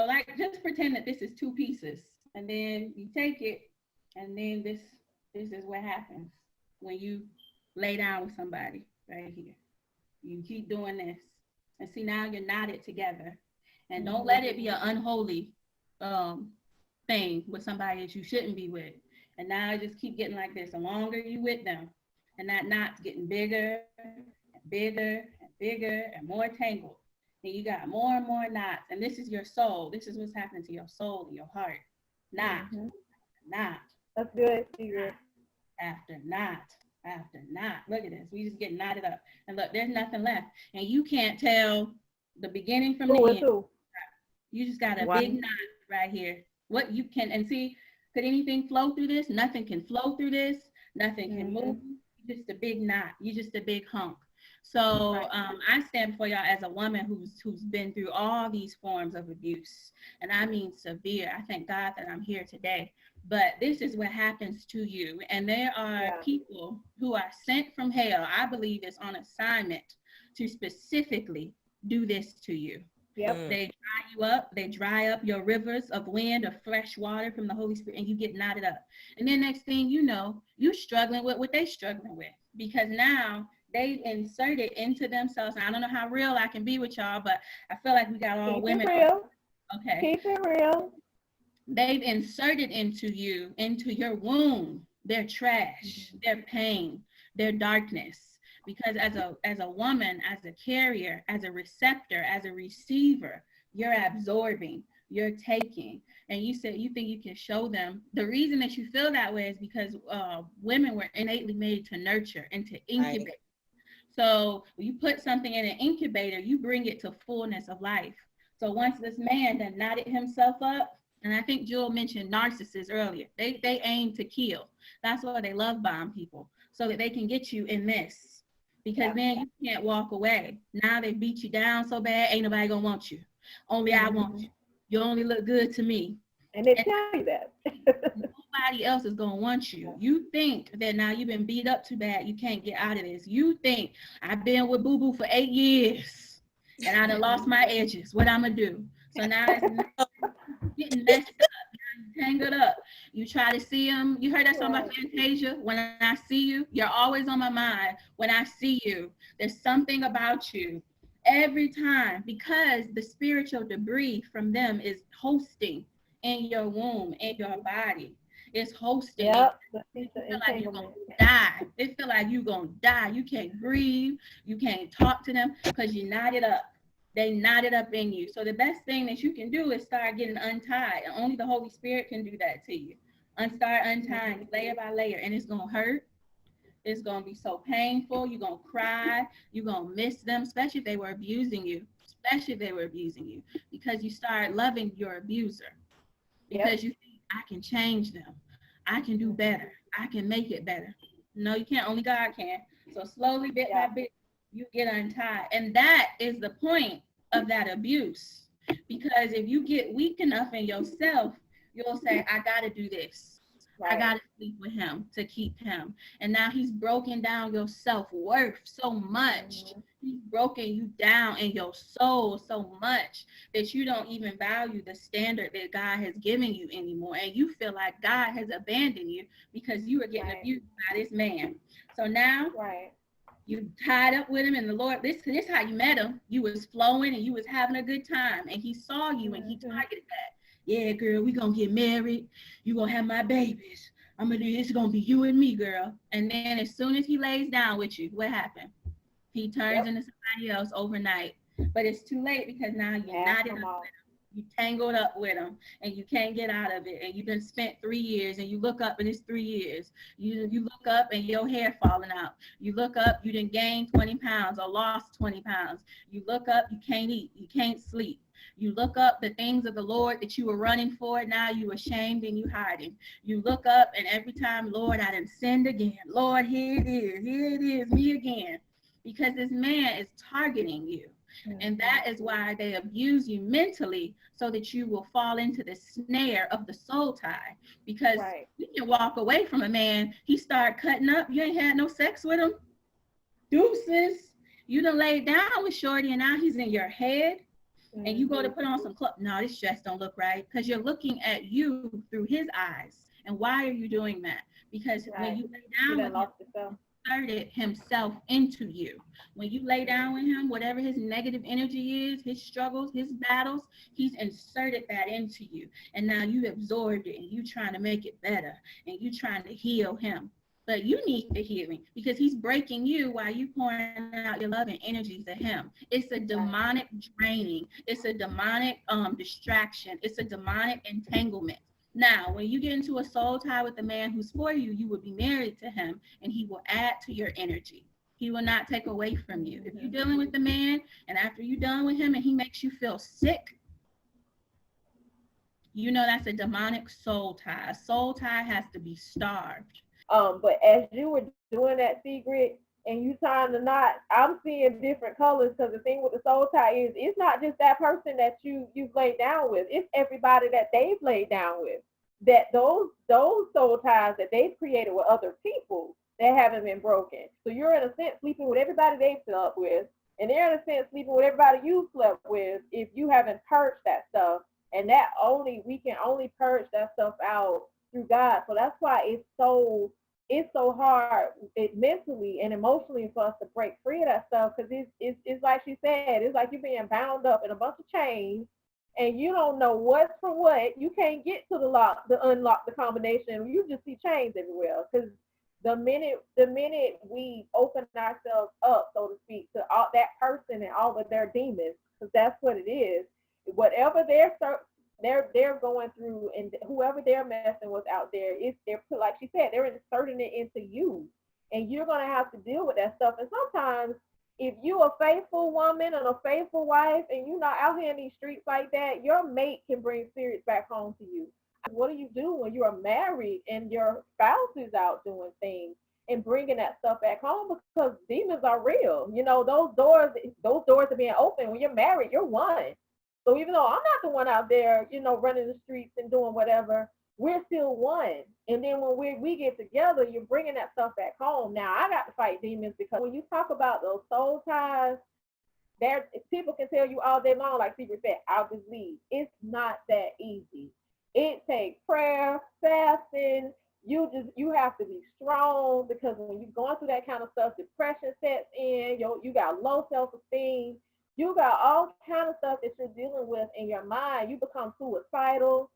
like, just pretend that this is two pieces, and then you take it, and then this is what happens when you lay down with somebody right here. You keep doing this, and see, now you're knotted together, and don't let it be an unholy um thing with somebody that you shouldn't be with. And now I just keep getting like this. The longer you with them, and that knot's getting bigger and bigger and bigger and more tangled. And you got more and more knots. And this is your soul. This is what's happening to your soul and your heart. Knot, knot, That's good. Good. after knot after knot. Look at this. We just get knotted up. And look, there's nothing left. And you can't tell the beginning from the Who is end. who? You just got a Wow. big knot right here. What you can, and see, could anything flow through this? Nothing can flow through this. Nothing can move. You're just a big knot. You're just a big hunk. So I stand for y'all as a woman who's been through all these forms of abuse, and I mean severe. I thank God that I'm here today. But this is what happens to you, and there are people who are sent from hell. I believe it's on assignment to specifically do this to you. Yep. They dry you up. They dry up your rivers of wind of fresh water from the Holy Spirit, and you get knotted up. And then next thing you know, you're struggling with what they're struggling with, because now they inserted into themselves. And I don't know how real I can be with y'all, but I feel like we got all Keep women. it real. Okay. Keep it real. They've inserted into you, into your womb, their trash, their pain, their darkness. Because as a woman, as a carrier, as a receptor, as a receiver, you're absorbing, you're taking. And you said you think you can show them. The reason that you feel that way is because women were innately made to nurture and to incubate. Right. So when you put something in an incubator, you bring it to fullness of life. So once this man that knotted himself up, and I think Jewel mentioned narcissists earlier, they aim to kill. That's why they love bomb people, so that they can get you in this. Because then you can't walk away. Now they beat you down so bad, ain't nobody gonna want you. Only I want you. You only look good to me. And they tell you that. Nobody else is gonna want you. You think that now you've been beat up too bad, you can't get out of this. You think I've been with Boo Boo for 8 years and I done lost my edges. What I'm gonna do? So now it's getting messed up, tangled up. You try to see him. You heard that song by Fantasia? When I see you, you're always on my mind. When I see you, there's something about you every time, because the spiritual debris from them is hosting in your womb, in your body. It's hosting. Yep. It feel like you're gonna die. It feel like you're gonna die. You can't breathe. You can't talk to them because you knotted up. They knotted up in you. So the best thing that you can do is start getting untied. And only the Holy Spirit can do that to you. Start untying layer by layer, and it's gonna hurt. It's gonna be so painful. You're gonna cry. You're gonna miss them, especially if they were abusing you. Especially if they were abusing you, because you start loving your abuser. Because you think, I can change them. I can do better. I can make it better. No, you can't. Only God can. So slowly, bit by bit, you get untied. And that is the point of that abuse. Because if you get weak enough in yourself, you'll say, I got to do this. I got to sleep with him to keep him. And now he's broken down your self-worth so much. He's broken you down in your soul so much that you don't even value the standard that God has given you anymore. And you feel like God has abandoned you because you were getting abused by this man. So now you tied up with him, and the Lord, this how you met him. You was flowing and you was having a good time, and he saw you and he targeted that. Yeah, girl, we gonna get married. You gonna have my babies. I'm gonna do this. It's gonna be you and me, girl. And then as soon as he lays down with you, what happened? He turns into somebody else overnight. But it's too late, because now you're not in a, you tangled up with him and you can't get out of it. And you've been spent 3 years, and you look up and it's 3 years. You look up and your hair falling out. You look up, you didn't gain 20 pounds or lost 20 pounds. You look up, you can't eat, you can't sleep. You look up the things of the Lord that you were running for. Now you ashamed and you hiding. You look up, and every time, Lord, I done sinned again. Lord, here it is, me again. Because this man is targeting you. And that is why they abuse you mentally, so that you will fall into the snare of the soul tie. Because you can walk away from a man, he start cutting up, you ain't had no sex with him. Deuces. You done laid down with shorty, and now he's in your head. and you go to put on some clothes. No, this dress don't look right, because you're looking at you through his eyes. And why are you doing that? Because Right. when you lay down with him, lost yourself. inserted himself into you. When you lay down with him, whatever his negative energy is, his struggles, his battles, he's inserted that into you. And now you absorbed it and you trying to make it better and you trying to heal him. But you need the healing because he's breaking you while you pouring out your love and energies to him. It's a demonic draining. It's a demonic distraction. It's a demonic entanglement. Now, when you get into a soul tie with a man who's for you, you will be married to him and he will add to your energy. He will not take away from you. If you're dealing with the man and after you're done with him and he makes you feel sick, you know that's a demonic soul tie. A soul tie has to be starved. But as you were doing that secret and you tying the knot, I'm seeing different colors because the thing with the soul tie is it's not just that person that you've laid down with, it's everybody that they've laid down with. That those soul ties that they've created with other people that haven't been broken. So you're in a sense sleeping with everybody they've slept with, and they're in a sense sleeping with everybody you slept with if you haven't purged that stuff. And that only we can only purge that stuff out through God. So that's why it's so hard mentally and emotionally for us to break free of that stuff because it's like she said, it's like you're being bound up in a bunch of chains and you don't know what's from what. You can't get to the unlock the combination. You just see chains everywhere because the minute we open ourselves up, so to speak, to all that person and all of their demons, because that's what it is. Whatever they're going through and whoever they're messing with out there, they're put, like she said, they're inserting it into you and you're going to have to deal with that stuff. And sometimes if you a faithful woman and a faithful wife and you're not out here in these streets like that, your mate can bring spirits back home to you. What do you do when you are married and your spouse is out doing things and bringing that stuff back home? Because demons are real. Those doors are being open. When you're married, you're one. So even though I'm not the one out there, running the streets and doing whatever, we're still one. And then when we get together, you're bringing that stuff back home. Now I got to fight demons because when you talk about those soul ties, there people can tell you all day long, like Secret said, I'll just leave. It's not that easy. It takes prayer, fasting. You have to be strong because when you're going through that kind of stuff, depression sets in. You got low self-esteem. You got all kind of stuff that you're dealing with in your mind. You become suicidal.